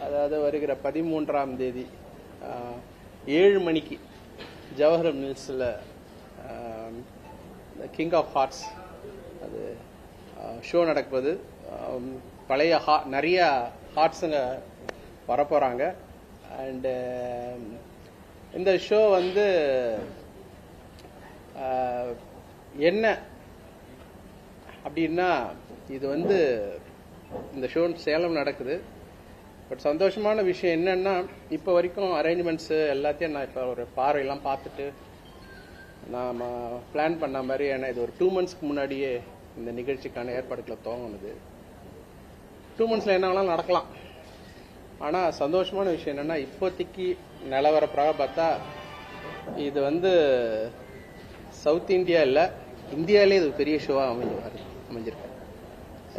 அதாவது வருகிற 13ஆம் தேதி 7 மணிக்கு ஜவஹர் மில்ஸில் கிங் ஆஃப் ஹார்ட்ஸ் அது ஷோ நடக்குது. பழைய நிறைய ஹார்ட்ஸுங்க வரப்போகிறாங்க. அண்டு இந்த ஷோ வந்து என்ன அப்படின்னா, இது வந்து இந்த ஷோ சேலம் நடக்குது. பட் சந்தோஷமான விஷயம் என்னன்னா, இப்போ வரைக்கும் அரேஞ்ச்மெண்ட்ஸு எல்லாத்தையும் நான் இப்போ ஒரு பார்வையெல்லாம் பார்த்துட்டு நாம் பிளான் பண்ண மாதிரி, ஏன்னா இது ஒரு 2 மந்த்ஸ்க்கு முன்னாடியே இந்த நிகழ்ச்சிக்கான ஏற்பாடுகளை துவங்கினது. 2 மந்த்ஸில் என்ன வேணாலும் நடக்கலாம். ஆனால் சந்தோஷமான விஷயம் என்னென்னா, இப்போதைக்கு நிலவரப்பராக பார்த்தா இது வந்து சவுத் இந்தியா இல்லை, இந்தியாவிலே இது பெரிய ஷோவாக அமைஞ்சிருக்கு.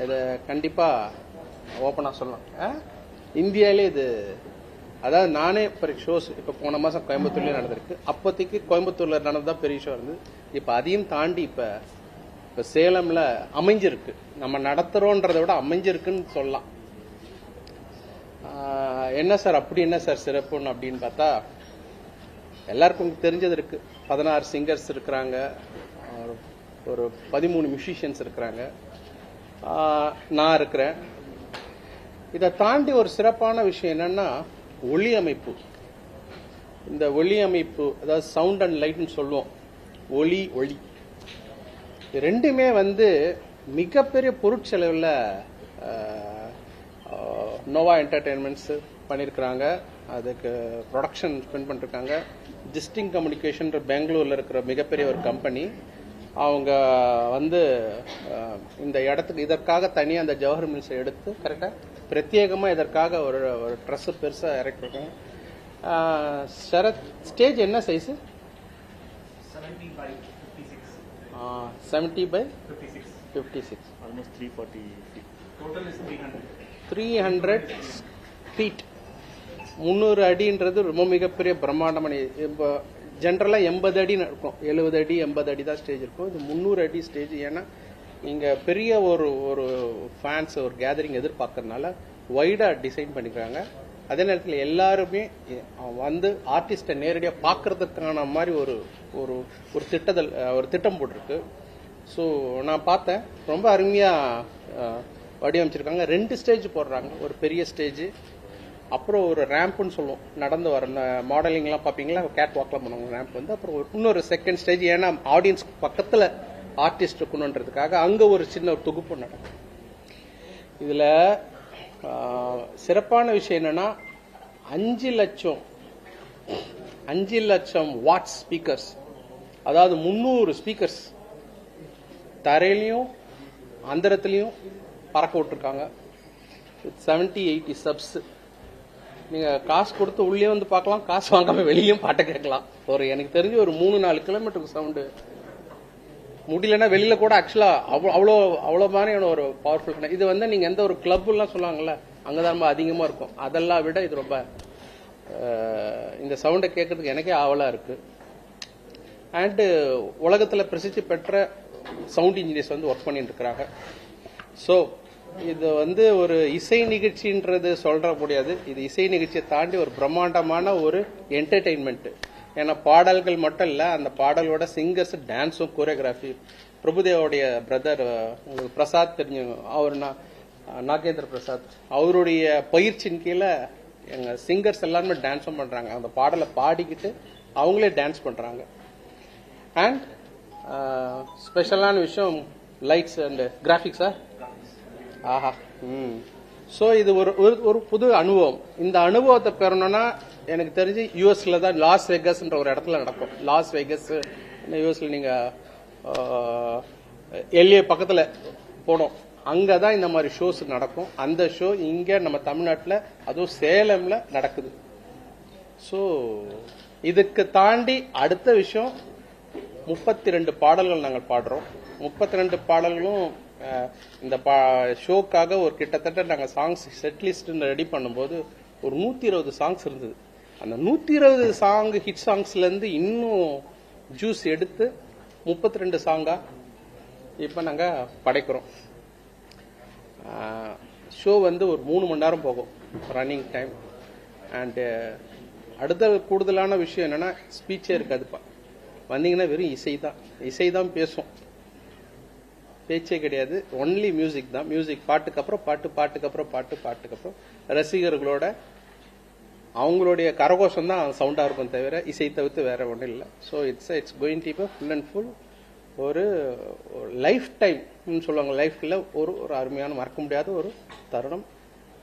இதை கண்டிப்பாக ஓப்பனாக சொல்லலாம். இந்தியாவிலே இது, அதாவது நானே இப்போ ஷோஸ் இப்போ போன மாதம் கோயம்புத்தூர்லேயே நடந்திருக்கு. அப்போதைக்கு கோயம்புத்தூரில் நடந்ததான் பெரிய ஷோ இருந்தது. இப்போ அதையும் தாண்டி இப்போ சேலமில் அமைஞ்சிருக்கு. நம்ம நடத்துகிறோன்றதை விட அமைஞ்சிருக்குன்னு சொல்லலாம். என்ன சார் அப்படி என்ன சார் சிறப்புன்னு அப்படின்னு பார்த்தா, எல்லாருக்கும் தெரிஞ்சது இருக்கு. 16 சிங்கர்ஸ் இருக்கிறாங்க, ஒரு 13 மியூசிஷியன்ஸ் இருக்கிறாங்க, நான் இருக்கிறேன். இதை தாண்டி ஒரு சிறப்பான விஷயம் என்னன்னா ஒளி அமைப்பு. இந்த ஒளி அமைப்பு, அதாவது சவுண்ட் அண்ட் லைட்னு சொல்லுவோம், ஒளி ரெண்டுமே வந்து மிகப்பெரிய பொருட்செலவில் நோவா என்டர்டெயின்மெண்ட்ஸ் பண்ணியிருக்கிறாங்க. அதுக்கு ப்ரொடக்ஷன் ஸ்பெண்ட் பண்ணிருக்காங்க. டிஸ்டிங் கம்யூனிகேஷன் பெங்களூரில் இருக்கிற மிகப்பெரிய ஒரு கம்பெனி, அவங்க வந்து இந்த இடத்துக்கு இதற்காக தனியாக அந்த ஜவஹர் மில்ஸை எடுத்து கரெக்டாக பிரத்யேகமாக இதற்காக ஒரு ட்ரெஸ்ஸு பெருசாக இறக்கிருக்காங்க. சரத், ஸ்டேஜ் என்ன size? 70 by 56, almost 340 feet. Total is 300 feet. 300 அடின்றது ரொம்ப மிகப்பெரிய பிரம்மாண்டமான. இப்போ ஜென்ரலாக 80 அடின்னு இருக்கும், 70 அடி 80 அடி தான் ஸ்டேஜ் இருக்கும். இது 300 அடி ஸ்டேஜ். ஏன்னா இங்கே பெரிய ஒரு ஃபேன்ஸ் ஒரு கேதரிங் எதிர்பார்க்கறதுனால வைடாக டிசைன் பண்ணிக்கிறாங்க. அதே நேரத்தில் எல்லாருமே வந்து ஆர்டிஸ்டை நேரடியாக பார்க்கறதுக்கான மாதிரி ஒரு திட்டம் போட்டிருக்கு. ஸோ நான் பார்த்தேன், ரொம்ப அருமையாக வடிவமைச்சிருக்காங்க. 2 ஸ்டேஜ் போடுறாங்க, ஒரு பெரிய ஸ்டேஜ், அப்புறம் ஒரு ரேம்ப்னு சொல்லுவோம், நடந்து வர மாடலிங்லாம் பார்ப்பீங்களா, கேட் வாக்லாம் பண்ணுவாங்க, ரேம்ப் வந்து, அப்புறம் இன்னொரு செகண்ட் ஸ்டேஜ். ஏன்னா ஆடியன்ஸ் பக்கத்தில் ஆர்டிஸ்ட் இருக்கணுன்றதுக்காக அங்கே ஒரு சின்ன ஒரு தொகுப்பு நடக்கும். இதில் சிறப்பான விஷயம் என்னன்னா 5 லட்சம் வாட்ஸ் ஸ்பீக்கர்ஸ், அதாவது 300 ஸ்பீக்கர்ஸ் தரையிலையும் அந்தரத்துலையும் பறக்க விட்டுருக்காங்க. 70-80 சப்ஸ். நீங்கள் காசு கொடுத்து உள்ளே வந்து பார்க்கலாம், காசு வாங்காமல் வெளியும் பாட்டை கேட்கலாம். எனக்கு தெரிஞ்சு ஒரு 3-4 கிலோமீட்டருக்கு சவுண்டு முடியலன்னா வெளியில் கூட ஆக்சுவலாக அவ்வளோ மாதிரியான ஒரு பவர்ஃபுல். இது வந்து நீங்கள் எந்த ஒரு கிளப்புலாம் சொல்லுவாங்கல்ல, அங்கே தான் ரொம்ப அதிகமாக இருக்கும். அதெல்லாம் விட இது ரொம்ப இந்த சவுண்டை கேட்கறதுக்கு எனக்கே ஆவலாக இருக்கு. அண்டு உலகத்தில் பிரசித்தி பெற்ற சவுண்ட் இன்ஜினியர்ஸ் வந்து ஒர்க் பண்ணிட்டு இருக்கிறாங்க. ஸோ இது வந்து ஒரு இசை நிகழ்ச்சின்றது சொல்ற முடியாது. இது இசை நிகழ்ச்சியை தாண்டி ஒரு பிரம்மாண்டமான ஒரு என்டர்டெயின்மெண்ட். ஏன்னா பாடல்கள் மட்டும் இல்லை, அந்த பாடலோட சிங்கர்ஸ், டான்ஸும், கோரியோகிராஃபி. பிரபுதேவோடைய பிரதர் உங்களுக்கு பிரசாத் தெரிஞ்சு, அவர் நாகேந்திர பிரசாத், அவருடைய பயிற்சியின் கீழே எங்க சிங்கர்ஸ் எல்லாருமே டான்ஸும் பண்றாங்க. அந்த பாடலை பாடிக்கிட்டு அவங்களே டான்ஸ் பண்றாங்க. அண்ட் ஸ்பெஷலான விஷயம் லைட்ஸ் அண்ட் கிராஃபிக்ஸா. ஆஹா. ஸோ இது ஒரு புது அனுபவம். இந்த அனுபவத்தை பெறணும்னா எனக்கு தெரிஞ்சு யூஎஸ்ல தான் லாஸ் வேகஸ்ன்ற ஒரு இடத்துல நடக்கும். லாஸ் வேகஸ் யூஎஸ்ல நீங்க எல்ஏ பக்கத்தில் போனோம், அங்கே தான் இந்த மாதிரி ஷோஸ் நடக்கும். அந்த ஷோ இங்கே நம்ம தமிழ்நாட்டில், அதுவும் சேலம்ல நடக்குது. ஸோ இதுக்கு தாண்டி அடுத்த விஷயம் 32 பாடல்கள் நாங்கள் பாடுறோம். 32 பாடல்களும் இந்த ஷோக்காக ஒரு கிட்டத்தட்ட நாங்கள் சாங்ஸ் செட்லிஸ்ட் ரெடி பண்ணும்போது ஒரு 120 சாங்ஸ் இருந்தது. அந்த 120 சாங் ஹிட் சாங்ஸ்ல இருந்து இன்னும் ஜூஸ் எடுத்து 32 சாங்கா இப்ப நாங்க படைக்கிறோம். ஷோ வந்து ஒரு 3 மணி நேரம் போகும். Running time. அண்டு அடுத்த கூடுதலான விஷயம் என்னன்னா ஸ்பீச்சே இருக்காதுப்பா. வந்தீங்கன்னா வெறும் இசை தான் பேசும், பேச்சே கிடையாது. ஒன்லி மியூசிக் தான். மியூசிக் பாட்டுக்கு அப்புறம் பாட்டுக்கு அப்புறம் ரசிகர்களோட அவங்களுடைய கரகோஷம் தான் சவுண்டா இருக்கும் தவிர இசை தவிர்த்து வேற ஒன்றும் இல்லை. So it's going to be full and full ஒரு லைஃப் டைம் சொல்லுவாங்க. லைஃப்ல ஒரு அருமையான மறக்க முடியாத ஒரு தருணம்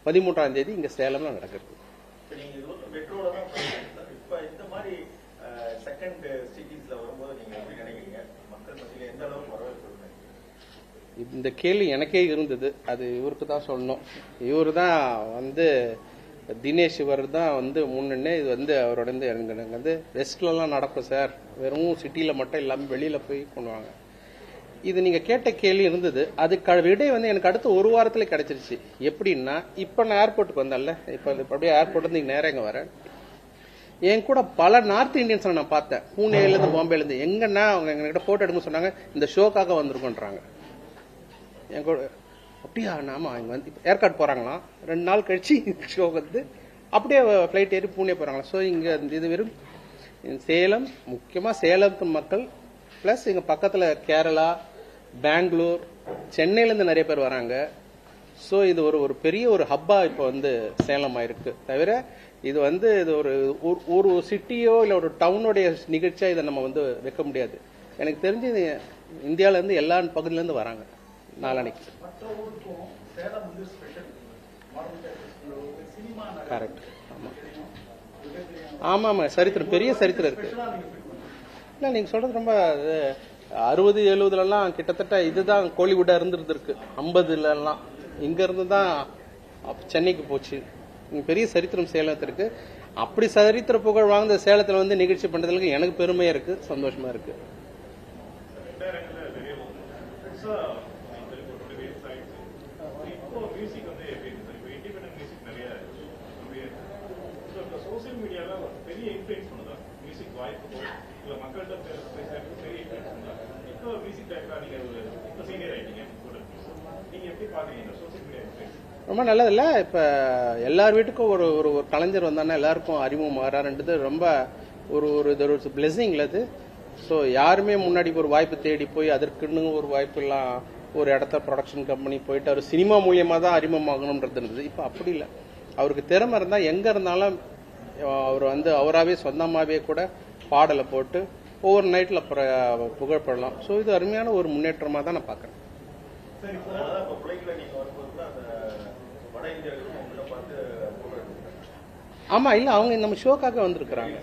13ஆம் தேதி இங்க சேலம்ல நடக்கிறது. இந்த கேள்வி எனக்கே இருந்தது. அது இவருக்கு தான் சொல்லணும். இவரு தான் தினேஷ் இவர் தான் முன்னே இது அவரோட எனக்கு வெஸ்ட்லாம் நடக்கும் சார், வெறும் சிட்டியில மட்டும் இல்லாமல் வெளியில போய் கொண்டுவாங்க. இது நீங்க கேட்ட கேள்வி இருந்தது. அதுக்கு விடை எனக்கு அடுத்து ஒரு வாரத்துல கிடைச்சிருச்சு. எப்படின்னா இப்ப நான் ஏர்போர்ட்டுக்கு வந்தேன்ல, இப்ப அப்படியே ஏர்போர்ட் இங்க நேரம் இங்க வரேன். என் கூட பல நார்த் இந்தியன்ஸ் நான் பார்த்தேன், பூனேல இருந்து பாம்பேல இருந்து. எங்கன்னா அவங்க எங்ககிட்ட போட்டோ எடுக்க சொன்னாங்க, இந்த ஷோக்காக வந்திருக்கோன்றாங்க. என் கூட அப்படியா, நாம இங்க ஏற்காடு போறாங்களாம், 2 நாள் கழிச்சு ஷோ அப்படியே பிளைட் ஏறி பூனே போறாங்களா. ஸோ இங்க இது வெறும் சேலம், முக்கியமா சேலத்து மக்கள் பிளஸ் இங்க பக்கத்துல கேரளா, பெங்களூர், சென்னையில இருந்து நிறைய பேர் வராங்க. ஸோ இது ஒரு பெரிய ஒரு ஹப்பா இப்போ சேலம் ஆயிருக்கு. தவிர இது இது ஒரு சிட்டியோ இல்ல ஒரு டவுனுடைய நிகழ்ச்சியா இதை நம்ம வைக்க முடியாது. எனக்கு தெரிஞ்சு இந்தியால இருந்து எல்லா பகுதியில இருந்து வராங்க நாளானைக்கு. கரெக்ட். ஆமா ஆமா, சரித்திரம், பெரிய சரித்திரம் இருக்கு. இல்ல நீங்க சொல்றது ரொம்ப 60, 70 கிட்டத்தட்ட இதுதான் கோலிவுட்டா இருந்திருக்கு. 50 இங்க இருந்து தான் சென்னைக்கு போச்சு. பெரிய சரித்திரம் சேலத்திற்கு. அப்படி சரித்திர புகழ் வாங்க சேலத்துல நிகழ்ச்சி பண்றதுக்கு எனக்கு பெருமையா இருக்கு, சந்தோஷமா இருக்கு. ரொம்ப நல்லது இல்ல. இப்ப எல்லார் வீட்டுக்கும் ஒரு கலைஞர் வந்தானா எல்லாருக்கும் அறிமுகம் ஆறாருன்றது ரொம்ப ஒரு பிளெஸிங் அது. ஸோ யாருமே முன்னாடி ஒரு வாய்ப்பு தேடி போய் அதற்குன்னு ஒரு வாய்ப்பு எல்லாம் ஒரு இடத்த ப்ரொடக்ஷன் கம்பெனி போயிட்டு அவர் சினிமா மூலியமா தான் அறிமுகமாகணும்ன்றது இருந்தது. இப்ப அப்படி இல்லை. அவருக்கு திறமை இருந்தா எங்க இருந்தாலும் அவர் அவராவே சொந்தமாவே கூட பாடலை போட்டு ஒவ்வொரு நைட்ல புகழப்படலாம். ஸோ இது அருமையான ஒரு முன்னேற்றமா தான் நான் பாக்குறேன். ஆமா, இல்ல அவங்க நம்ம ஷோக்காக வந்திருக்கிறாங்க.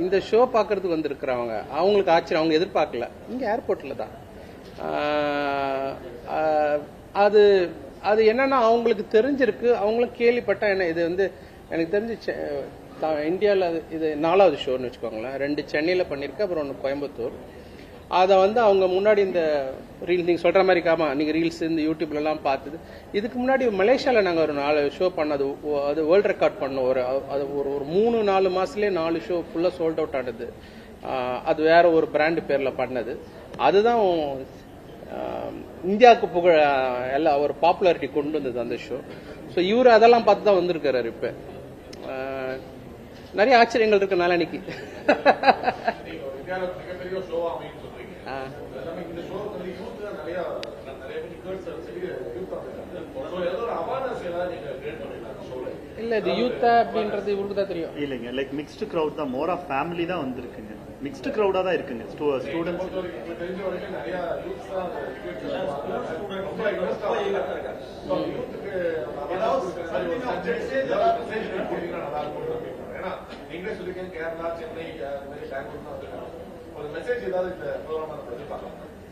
இந்த ஷோ பாக்குறதுக்கு வந்திருக்கிறவங்க அவங்களுக்கு ஆச்சரியம், அவங்க எதிர்பார்க்கல. இங்க ஏர்போர்ட்ல தான் அது என்னன்னா அவங்களுக்கு தெரிஞ்சிருக்கு, அவங்களும் கேள்விப்பட்டா. என்ன இது எனக்கு தெரிஞ்சு இந்தியாவில் இது 4வது ஷோன்னு வச்சுக்கோங்களேன். 2 சென்னையில பண்ணிருக்க, அப்புறம் 1 கோயம்புத்தூர். அதை அவங்க முன்னாடி இந்த ரீல்ஸ் நீங்க சொல்ற மாதிரி காமா நீங்க ரீல்ஸ் இந்த யூடியூப்ல எல்லாம் பார்த்தது. இதுக்கு முன்னாடி மலேசியால நாங்க ஒரு 4 ஷோ பண்ணது, அது வேர்ல்ட் ரெக்கார்ட் பண்ணோம். ஒரு 3-4 மாசத்துலயே 4 ஷோ ஃபுல்லா சோல்ட் அவுட் ஆனது. அது வேற ஒரு பிராண்ட் பேர்ல பண்ணது. அதுதான் இந்தியாவுக்கு புகழ் எல்லாம் ஒரு பாப்புலாரிட்டி கொண்டு வந்தது அந்த ஷோ. ஸோ இவரு அதெல்லாம் பார்த்து தான் வந்திருக்காரு. இப்ப நிறைய ஆச்சரியங்கள் இருக்கு நாளைக்கு. இல்ல இது யூத்தா அப்படின்றது இவருக்கு தான் தெரியும். இல்லைங்க, லைக் மிக்ஸ்டு கிரவுட் தான், மோர் ஆஃப் ஃபேமிலி தான் வந்திருக்குங்க. மிக்ஸ்டு கிரவுடா தான் இருக்குங்க. ஸ்டூடெண்ட்ஸ்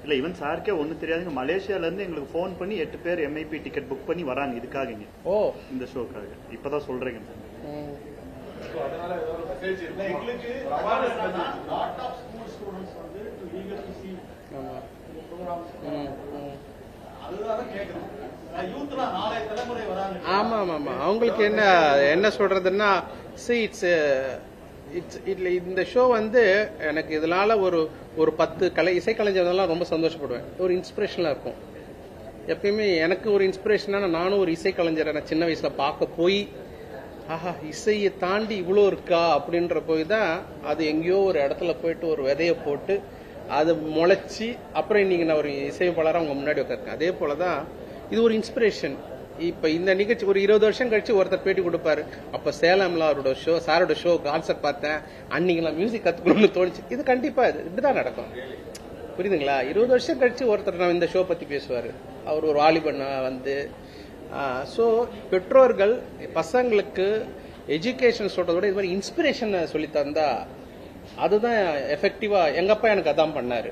இல்ல, ஈவன் சாருக்கே ஒண்ணு தெரியாதுங்க. மலேசியால இருந்து எங்களுக்கு போன் பண்ணி 8 பேர் MIP டிக்கெட் புக் பண்ணி வராங்க இதுக்காக, இந்த ஷோக்காக. இப்பதான் சொல்றேங்க. ஆமா ஆமா, அவங்களுக்கு என்ன சொல்றதுன்னா, இந்த ஷோ எனக்கு இதனால ஒரு 10 இசைக்கலைஞர்கள்லாம் ரொம்ப சந்தோஷப்படுவேன். ஒரு இன்ஸ்பிரேஷனா இருக்கும். எப்பயுமே எனக்கு ஒரு இன்ஸ்பிரேஷனான நானும் ஒரு இசை கலைஞரை நான் சின்ன வயசுல பார்க்க போய் ஆஹா இசையை தாண்டி இவ்வளோ இருக்கா அப்படின்ற போய் தான் அது எங்கேயோ ஒரு இடத்துல போயிட்டு ஒரு விதைய போட்டு அது முளைச்சி அப்புறம் இன்னைக்கு நான் ஒரு இசையமைப்பாளராக அவங்க முன்னாடி உட்காருக்கேன். அதே போலதான் இது ஒரு இன்ஸ்பிரேஷன். இப்ப இந்த நிகழ்ச்சி ஒரு 20 வருஷம் கழிச்சு ஒருத்தர் பேட்டி கொடுப்பாரு, அப்ப சேலம்ல அவரோட ஷோ சாரோட ஷோ கான்சர்ட் பார்த்தேன், அன்னைக்கு நான் மியூசிக் கத்துக்கணும்னு தோணுச்சு. இது கண்டிப்பா இப்படிதான் நடக்கும். புரியுதுங்களா? 20 வருஷம் கழிச்சு ஒருத்தர் நான் இந்த ஷோ பத்தி பேசுவாரு, அவர் ஒரு வாலிபண்ணா வந்து. ஸோ பெற்றோர்கள் பசங்களுக்கு எஜுகேஷன் சொல்றத விட இது மாதிரி இன்ஸ்பிரேஷன் சொல்லி தந்தா அதுதான் எஃபெக்டிவா. எங்க அப்பா எனக்கு அதான் பண்ணாரு.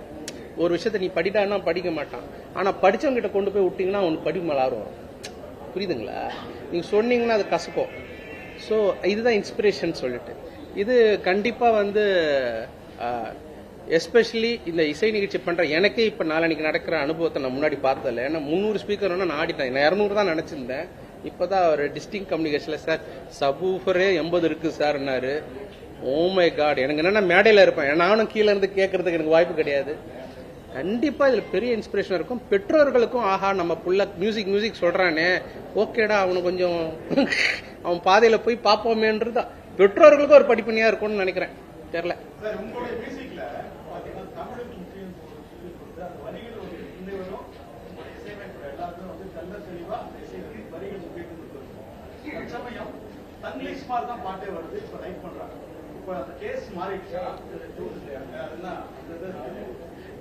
ஒரு விஷயத்த நீ படிட்டான்னா படிக்க மாட்டான், ஆனா படிச்சவங்க கிட்ட கொண்டு போய் விட்டீங்கன்னா அவனுக்கு படிப்பு மேல ஆர்வம் வரும். புரியுதுங்களா? நீங்க சொன்னீங்கன்னா அது கசக்கும். ஸோ இதுதான் இன்ஸ்பிரேஷன் சொல்லிட்டு இது கண்டிப்பா வந்து எஸ்பெஷலி இந்த இசை நிகழ்ச்சி பண்ற எனக்கே இப்ப நாளைக்கு நடக்கிற அனுபவத்தை நான் முன்னாடி பார்த்ததில்ல. ஏன்னா 300 ஸ்பீக்கர் நான் ஆடிட்டேன். நான் 200 தான் நினைச்சிருந்தேன். இப்பதான் ஒரு டிஸ்டிங் கம்யூனிகேஷன்ல சார் சபூஃபரே 80 இருக்கு சார்னாரு. ஓ மை காட், எனக்கு என்னன்னா மேடையில இருப்பேன், நானும் கீழே இருந்து கேட்கறதுக்கு எனக்கு வாய்ப்பு கிடையாது. கண்டிப்பா இதுல பெரிய இன்ஸ்பிரேஷன் இருக்கும். பெற்றோர்களுக்கும் ஆஹா நம்ம புள்ள மியூசிக் சொல்றானே, ஓகேடா அவனு கொஞ்சம் அவன் பாதையில போய் பார்ப்போமேன்றதா பெற்றோர்களுக்கும் ஒரு படிப்பணியா இருக்கும்னு நினைக்கிறேன். தெரியல.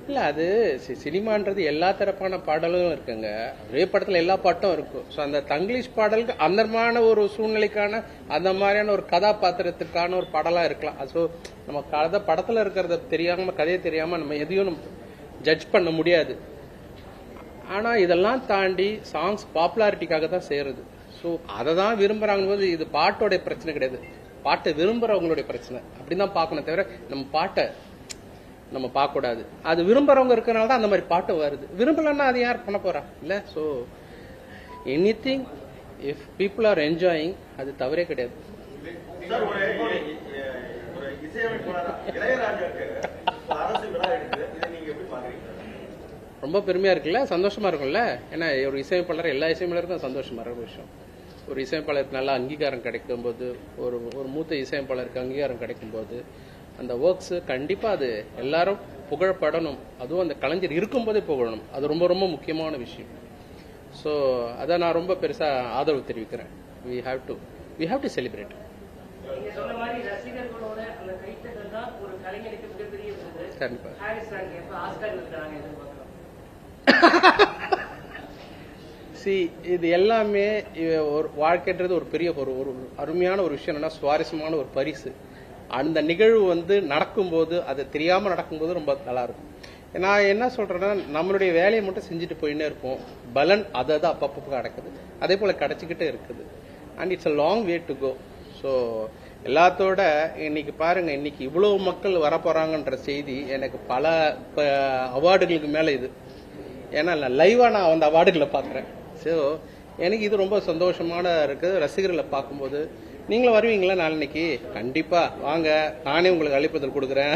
இல்ல அது சினிமான்றது எல்லா தரப்பான பாடலும் இருக்குங்க. ஒரே படத்துல எல்லா பாட்டும் இருக்கும். ஸோ அந்த தங்கிலீஷ் பாடலுக்கு அந்த மாதிரியான ஒரு சூழ்நிலைக்கான அந்த மாதிரியான ஒரு கதாபாத்திரத்துக்கான ஒரு பாடலா இருக்கலாம். ஸோ நம்ம கதை படத்துல இருக்கிறத தெரியாம கதையை தெரியாம நம்ம எதையும் நம்ம ஜட்ஜ் பண்ண முடியாது. ஆனா இதெல்லாம் தாண்டி சாங்ஸ் பாப்புலாரிட்டிக்காக தான் செய்யறது. ஸோ அதை தான் விரும்புறாங்க போது இது பாட்டோடைய பிரச்சனை கிடையாது, பாட்டை விரும்புறவங்களுடைய பிரச்சனை. அப்படிதான் பார்க்கணும் தவிர நம்ம பாட்டை நம்ம பார்க்க கூடாது. அது விரும்புறவங்க இருக்கிறனால தான் அந்த மாதிரி பாட்டு வருது. விரும்பலன்னா அது யார் பண்ண போறா இல்ல? So anything if people are enjoying அது தவறே கிடையாது. ரொம்ப பெருமையா இருக்குல்ல, சந்தோஷமா இருக்கும்ல. ஏன்னா ஒரு இசையமைப்பாளர் எல்லா இசையமைப்பாளருக்கும் சந்தோஷமா இருக்கிற விஷயம். ஒரு இசையமைப்பாளருக்கு நல்ல அங்கீகாரம் கிடைக்கும் போது, ஒரு மூத்த இசையமைப்பாளருக்கு அங்கீகாரம் கிடைக்கும் போது அந்த ஒர்க்ஸ் கண்டிப்பா அது எல்லாரும் புகழப்படணும். அதுவும் அந்த கலைஞர் இருக்கும்போதே புகழணும். அது ரொம்ப ரொம்ப முக்கியமான விஷயம். ஸோ அதை நான் ரொம்ப பெருசா ஆதரவு தெரிவிக்கிறேன். we have to celebrate. கண்டிப்பா இது எல்லாமே ஒரு வாழ்க்கைன்றது ஒரு பெரிய ஒரு அருமையான ஒரு விஷயம். என்னன்னா சுவாரஸ்யமான ஒரு பரிசு. அந்த நிகழ்வு வந்து நடக்கும்போது அது தெரியாம நடக்கும்போது ரொம்ப நல்லா இருக்கும். நான் என்ன சொல்றேன்னா நம்மளுடைய வேலையை மட்டும் செஞ்சுட்டு போயின்னே இருப்போம். பலன் அதை தான் அப்பப்போ கிடைக்குது, அதே போல கிடைச்சிக்கிட்டே இருக்குது. And it's a long way to go. So எல்லாத்தோட இன்னைக்கு பாருங்க, இன்னைக்கு இவ்வளவு மக்கள் வரப்போறாங்கன்ற செய்தி எனக்கு பல அவார்டுகளுக்கு மேல இது. ஏன்னா லைவா நான் அந்த அவார்டுகளை பாக்குறேன். ஸோ எனக்கு இது ரொம்ப சந்தோஷமான இருக்கு. ரசிகர்களை பார்க்கும்போது நீங்களும் வருவீங்களா நாளைக்கு? கண்டிப்பா வாங்க, நானே உங்களுக்கு அழைப்புதல் கொடுக்குறேன்.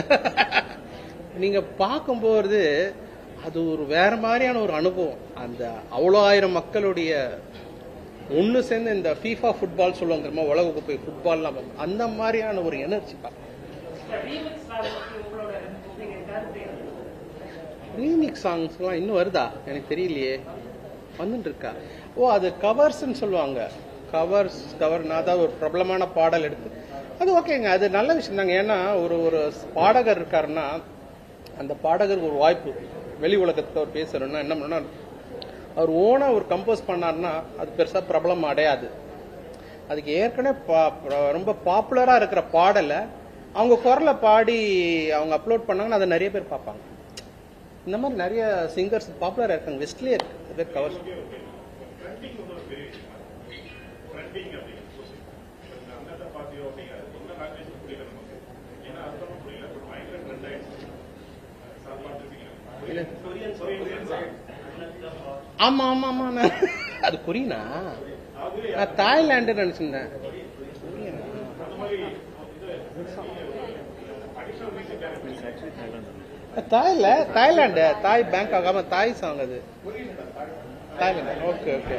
நீங்க பார்க்கும்போது அது ஒரு வேற மாதிரியான ஒரு அனுபவம். அந்த அவ்வளோ ஆயிரம் மக்களுடைய ஒன்னு சேர்ந்து இந்த ஃபீஃபா ஃபுட்பால் சொல்லுவாங்க தெரியுமா, உலக கோப்பை ஃபுட்பால்லாம் அந்த மாதிரியான ஒரு எனர்ஜி பார்க்க. ரீமிக்ஸ் சாங்ஸ் எல்லாம் இன்னும் வருதா எனக்கு தெரியலையே. வந்துட்டு இருக்கா? ஓ அது கவர்ஸ்ன்னு சொல்லுவாங்க. கவர்னா தான் ஒரு பிரபலமான பாடல் எடுத்து அது ஓகேங்க, அது நல்ல விஷயம் தாங்க. ஏன்னா ஒரு பாடகர் இருக்காருன்னா அந்த பாடகருக்கு ஒரு வாய்ப்பு வெளி உலகத்துக்கு அவர் பேசுறோம்னா என்ன பண்ணா அவர் ஓனா ஒரு கம்போஸ் பண்ணாருன்னா அது பெருசா பிரபலம் அடையாது. அதுக்கு ஏற்கனவே ரொம்ப பாப்புலரா இருக்கிற பாடலை அவங்க குரலை பாடி அவங்க அப்லோட் பண்ணாங்கன்னா அதை நிறைய பேர் பார்ப்பாங்க. இந்த மாதிரி நிறைய சிங்கர்ஸ் பாப்புலரா இருக்காங்க. வெஸ்ட்லயே இருக்கு கவர். ஆமா ஆமா ஆமா, அது கொரியனா? நான் தாய்லாந்து நினைச்சிருந்தேன். தாய்லாந்து தாய் பேங்காக். ஆமா தாய் சாங் அது. Okay okay.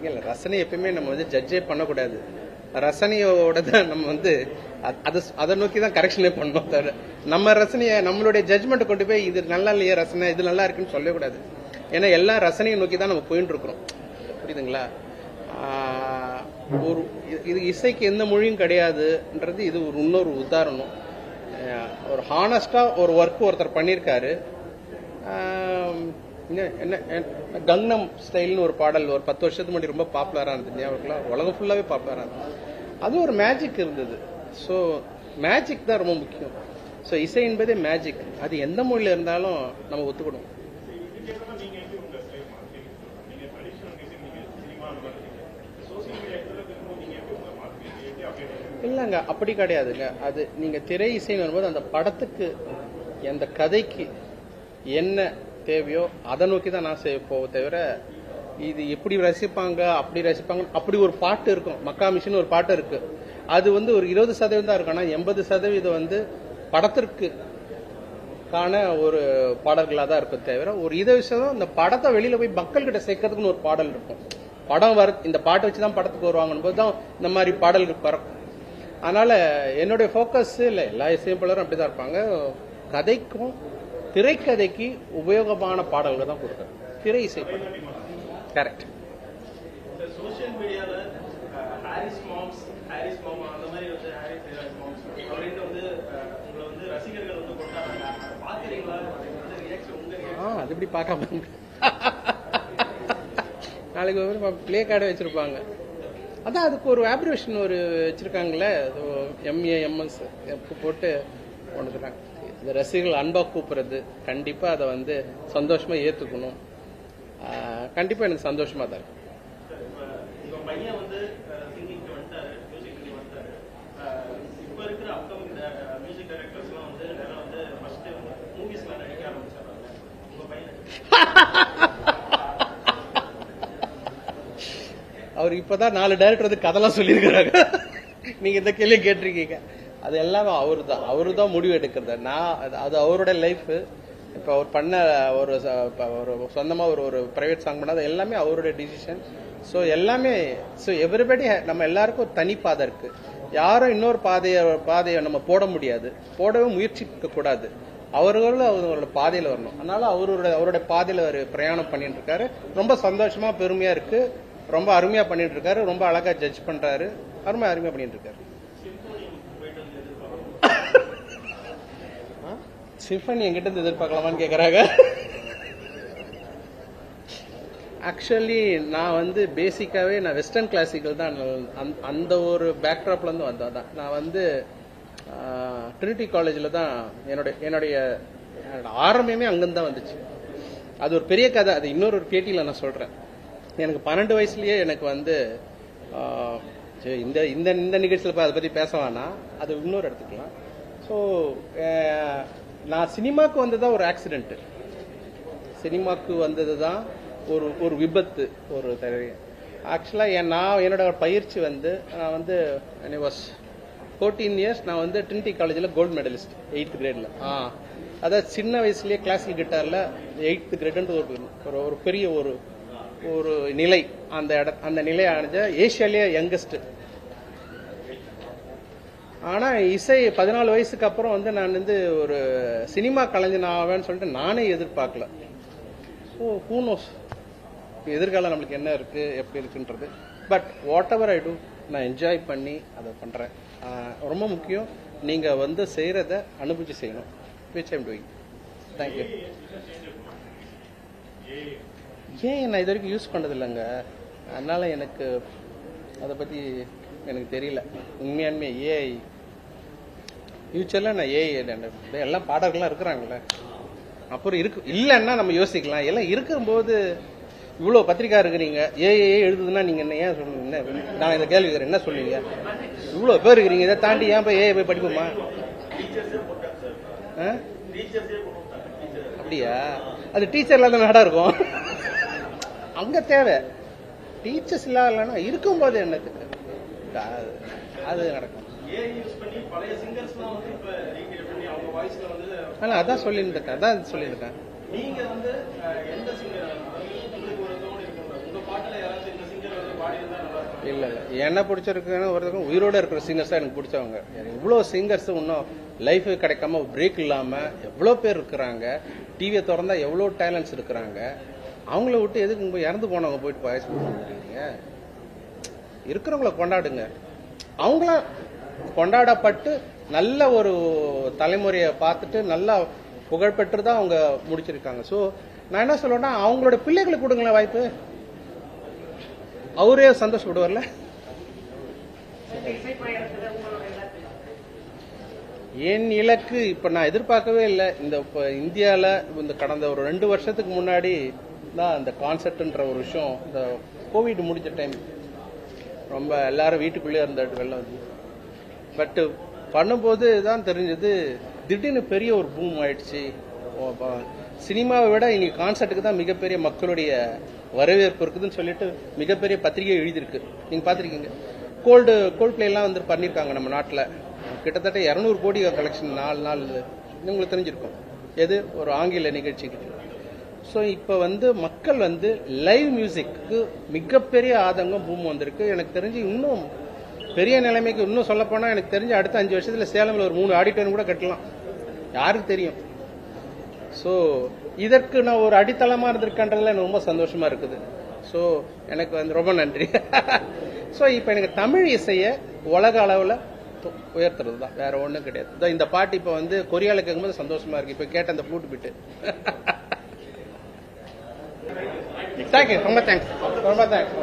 இல்ல ரசனை எப்பயுமே நம்ம வந்து ஜட்ஜே பண்ணக்கூடாது. ரசனையோட தான் நம்ம வந்து அதை நோக்கி தான் கரெக்ஷனே பண்ணணும். தவிர நம்ம ரசனையை நம்மளுடைய ஜட்ஜ்மெண்ட் கொண்டு போய் இது நல்லா இல்லையா ரசனை இது நல்லா இருக்குன்னு சொல்லக்கூடாது. ஏன்னா எல்லா ரசனையை நோக்கி தான் நம்ம போயிட்டு இருக்கிறோம். புரியுதுங்களா? ஒரு இது இசைக்கு எந்த மொழியும் கிடையாதுன்றது இது ஒரு இன்னொரு உதாரணம். ஒரு ஹானஸ்டா ஒரு ஒர்க் ஒருத்தர் பண்ணியிருக்காரு. என்ன கங்னம் ஸ்டைல்னு ஒரு பாடல் ஒரு 10 வருஷத்துக்கு முன்னாடி ரொம்ப பாப்புலரா இருந்தது. ஞாபகம் உலகம் ஃபுல்லாவே பாப்புலரா இருந்தது. அது ஒரு மேஜிக் இருந்தது. ஸோ மேஜிக் தான் ரொம்ப முக்கியம். ஸோ இசை என்பதே மேஜிக். அது எந்த மொழியில இருந்தாலும் நம்ம ஒத்துக்கணும். இல்லைங்க, அப்படி கிடையாதுங்க. அது நீங்க திரை இசைன்னு வரும்போது அந்த படத்துக்கு அந்த கதைக்கு என்ன தேவையோ அதை நோக்கி தான் நான் போக தவிர இது எப்படி ரசிப்பாங்க அப்படி ரசிப்பாங்க. அப்படி ஒரு பாட்டு இருக்கும், மக்கா மிஷின் ஒரு பாட்டு இருக்கு. அது வந்து ஒரு 20% தான் இருக்கும். ஆனால் 80% வந்து படத்திற்கு கான ஒரு பாடல்களாக தான் இருக்கும் தவிர ஒரு 20% இந்த படத்தை வெளியில போய் மக்கள் கிட்ட சேர்க்கறதுக்குன்னு ஒரு பாடல் இருக்கும். படம் இந்த பாட்டை வச்சுதான் படத்துக்கு வருவாங்கன்னு போது தான் இந்த மாதிரி பாடல்கள் பறக்கும். அதனால என்னுடைய ஃபோக்கஸ் இல்லை, எல்லா இசையமைப்பாளரும் அப்படிதான் இருப்பாங்க. கதைக்கும் திரைக்கதைக்கு உபயோகமான பாடல்கள் தான் கொடுக்குறேன். திரை இசை கரெக்ட். சோஷியல் மீடியால ஹாரிஸ் மாம்ஸ் அந்த மாதிரி வந்து ஹாரிஸ் மாம்ஸ் அப்படின்னு வந்து உங்களை வந்து ரசிகர்கள் வந்து கொண்டாடுறாங்க. பாக்குறீங்களா? அது எப்படி பார்க்காம நாளைக்கு ஒரு பிளே கார்டை வச்சிருப்பாங்க. அதான் அதுக்கு ஒரு ஆப்ரேஷன் ஒரு வச்சிருக்காங்களே, MAMS போட்டு கொண்டுறாங்க. இந்த ரசிகர்கள் அன்பா கூப்பிடுறது கண்டிப்பா அதை வந்து சந்தோஷமா ஏத்துக்கணும். கண்டிப்பா எனக்கு சந்தோஷமா தான் இருக்கு. பையன் வந்து சிங்கிங் வந்துட்டாரு, மியூசிக் வந்துட்டாரு. இப்ப இருக்கிற அப்கமிங் மியூசிக் டைரக்டர்ஸ்லாம் வந்து நிறைய வந்து ஃபர்ஸ்ட் மூவிஸ்ல நடிக்க ஆரம்பிச்சாங்க. உங்க பையன் அவர் இப்பதான் 4 டைரக்டர் வந்து கதெல்லாம் சொல்லியிருக்கிறாங்க. நீங்க இந்த கேள்வி கேட்டிருக்கீங்க. அது எல்லாமே அவரு தான் முடிவு எடுக்கிறது. அது அவரோட லைஃப். இப்ப அவர் பண்ண ஒரு சொந்தமா ஒரு பிரைவேட் சாங் பண்ணாது எல்லாமே அவருடைய டிசிஷன். ஸோ எல்லாமே எவ்ரிபடி நம்ம எல்லாருக்கும் ஒரு தனி பாதை இருக்கு. யாரும் இன்னொரு பாதையை நம்ம போட முடியாது, போடவே முயற்சிக்க கூடாது. அவர்களும் அவங்களோட பாதையில வரணும். அதனால அவருடைய பாதையில ஒரு பிரயாணம் பண்ணிட்டு இருக்காரு. ரொம்ப சந்தோஷமா பெருமையா இருக்கு. ரொம்ப அருமையா பண்ணிட்டு இருக்காரு. ரொம்ப அழகா ஜட்ஜ் பண்றாரு. அருமையா பண்ணிட்டு இருக்காரு. சிம்பனி என்கிட்ட இருந்து எதிர்பார்க்கலாமான்னு கேக்குறாங்க. ஆக்சுவலி நான் வந்து பேசிக்காவே நான் வெஸ்டர்ன் கிளாசிக்கல் தான். அந்த ஒரு பேக்ட்ராப்ல இருந்து வந்ததான். நான் வந்து ட்ரினிட்டி காலேஜ்ல தான் என்னுடைய ஆரம்பமே அங்கிருந்து தான் வந்துச்சு. அது ஒரு பெரிய கதை. அது இன்னொரு பேட்டியில நான் சொல்றேன். எனக்கு 12 வயசுலயே எனக்கு வந்து இந்த இந்த நிகழ்ச்சியில் அதை பத்தி பேச வேணாம், அது இன்னொரு எடுத்துக்கலாம். ஸோ நான் சினிமாக்கு வந்ததுதான் ஒரு ஆக்சிடென்ட். சினிமாக்கு வந்ததுதான் ஒரு விபத்து. ஒரு ஆக்சுவலா என்னோட பயிற்சி வந்து நான் வந்து 14 இயர்ஸ் நான் வந்து ட்ரினிட்டி காலேஜில் கோல்டு மெடலிஸ்ட் 8th கிரேட்ல. அதாவது சின்ன வயசுலயே கிளாசிக்கல் கிட்டார்ல 8th கிரேட் ஒரு பெரிய ஒரு நிலை. அந்த நிலை அடைஞ்ச ஏசியாலேயே யங்கஸ்ட். ஆனா இசை 14 வயசுக்கு அப்புறம் வந்து நான் வந்து ஒரு சினிமா கலைஞன் ஆவேன்னு சொல்லிட்டு நானே எதிர்பார்க்கல. ஸோ ஹூ நோஸ் எதிர்காலம் நம்மளுக்கு என்ன இருக்கு எப்படி இருக்குன்றது. But whatever I do நான் என்ஜாய் பண்ணி அதை பண்றேன். ரொம்ப முக்கியம் நீங்க வந்து செய்யறத அனுபவிச்சு செய்யணும். Which I am doing. Thank you. ஏன் நான் இது வரைக்கும் யூஸ் பண்ணது இல்லைங்க. அதனால எனக்கு அதை பத்தி எனக்கு தெரியல. உண்மையாலுமே ஏஐ ஃபியூச்சர்ல நான் ஏஐ எல்லாம் பாடகர்கள்லாம் இருக்கிறாங்கல்ல, அப்புறம் இருக்கு இல்லைன்னா நம்ம யோசிக்கலாம். எல்லாம் இருக்கும்போது இவ்வளவு பத்திரிக்கா இருக்கிறீங்க, ஏஐ எழுதுதுன்னா நீங்க என்ன ஏன் சொல்லுங்க? நான் இந்த கேள்வி என்ன சொல்லுவீங்க? இவ்வளவு பேர் இருக்கிறீங்க, இதை தாண்டி ஏன் போய் ஏஐ போய் படிப்போமா? அப்படியா? அது டீச்சர்ல தான் நாடா இருக்கும். அங்க தேவை டீச்சர்ஸ் இல்லாத இருக்கும்போது என்னத்துக்கு அது நடக்கும். ஏஐ யூஸ் பண்ணி பழைய சிங்கர்ஸ்லாம் வந்து இப்ப ரீக்ரியேட் பண்ணி அவங்க வாய்ஸ்ல வந்து அதான் சொல்லியிருக்கேன். நீங்க வந்து எந்த சிங்கர் உங்களுக்கு ஒரு தோணி இருக்கும் உங்க பாட்டுல யாராச்சும் இந்த சிங்கர் வந்து பாடி இருந்தா நல்லா இருக்கும்? இல்ல என்ன பிடிச்சிருக்குன்னு ஒருத்தருக்கும் உயிரோட இருக்கிற சிங்கர்ஸ் தான் எனக்கு பிடிச்சவங்க. இவ்வளவு சிங்கர்ஸ் இன்னும் லைஃப் கிடைக்காம பிரேக் இல்லாம எவ்வளவு பேர் இருக்கிறாங்க. டிவியை திறந்தா எவ்வளவு டேலண்ட்ஸ் இருக்கிறாங்க. அவங்கள விட்டு எதுக்கு இறந்து போனவங்க போயிட்டு வாய்ஸ் கொடுக்குறீங்க? இருக்கிறவங்கள கொண்டாடுங்க. அவங்கள கொண்டாடப்பட்டு நல்ல ஒரு தலைமுறையை பார்த்துட்டு நல்லா புகழ்பெற்று தான் அவங்க முடிச்சிருக்காங்க. ஸோ நான் என்ன சொல்லுவேன்னா அவங்களோட பிள்ளைகளுக்கு கொடுங்களேன் வாய்ப்பு. அவரே சந்தோஷப்படுவார்ல. என் இலக்கு இப்ப நான் எதிர்பார்க்கவே இல்லை. இந்த இந்தியாவில் இந்த கடந்த ஒரு 2 வருஷத்துக்கு முன்னாடி தான் இந்த கான்செர்ட்ன்ற ஒரு விஷயம், இந்த கோவிட் முடிஞ்ச டைம் ரொம்ப எல்லாரும் வீட்டுக்குள்ளே இருந்த வெள்ளம் வந்து பட் பண்ணும்போது தான் தெரிஞ்சது திடீர்னு பெரிய ஒரு பூம் ஆயிடுச்சு. சினிமாவை விட இன்னைக்கு கான்செர்ட்டுக்கு தான் மிகப்பெரிய மக்களுடைய வரவேற்பு இருக்குதுன்னு சொல்லிட்டு மிகப்பெரிய பத்திரிகை எழுதியிருக்கு. நீங்க பாத்திருக்கீங்க. கோல்டு பிளே எல்லாம் வந்து பண்ணிருக்காங்க நம்ம நாட்டில். கிட்டத்தட்ட 200 கோடி கலெக்ஷன் 4 நாள் உங்களுக்கு தெரிஞ்சிருக்கும். எது ஒரு ஆங்கில நிகழ்ச்சிக்கு. ஸோ இப்போ வந்து மக்கள் வந்து லைவ் மியூசிக்கு மிகப்பெரிய ஆதங்கம் பூம் வந்திருக்கு. எனக்கு தெரிஞ்சு இன்னும் பெரிய நிலைமைக்கு இன்னும் சொல்ல போனா எனக்கு தெரிஞ்சு அடுத்த 5 வருஷத்துல சேலம்ல ஒரு 3 ஆடிட்டோரியம் கூட கட்டலாம். யாருக்கு தெரியும். ஸோ இதற்கு நான் ஒரு அடித்தளமா இருந்திருக்கன்றதுல எனக்கு ரொம்ப சந்தோஷமா இருக்குது. ஸோ எனக்கு வந்து ரொம்ப நன்றி. ஸோ இப்போ எனக்கு தமிழ் இசையை உலக அளவில் உயர்த்துறது தான், வேற ஒன்றும் கிடையாது. இந்த பாட்டு இப்போ வந்து கொரியால கேட்கும்போது சந்தோஷமா இருக்கு. இப்போ கேட்ட அந்த ஃப்ளூட் பிட்டு. தேங்க்யூ, ரொம்ப தேங்க்ஸ்.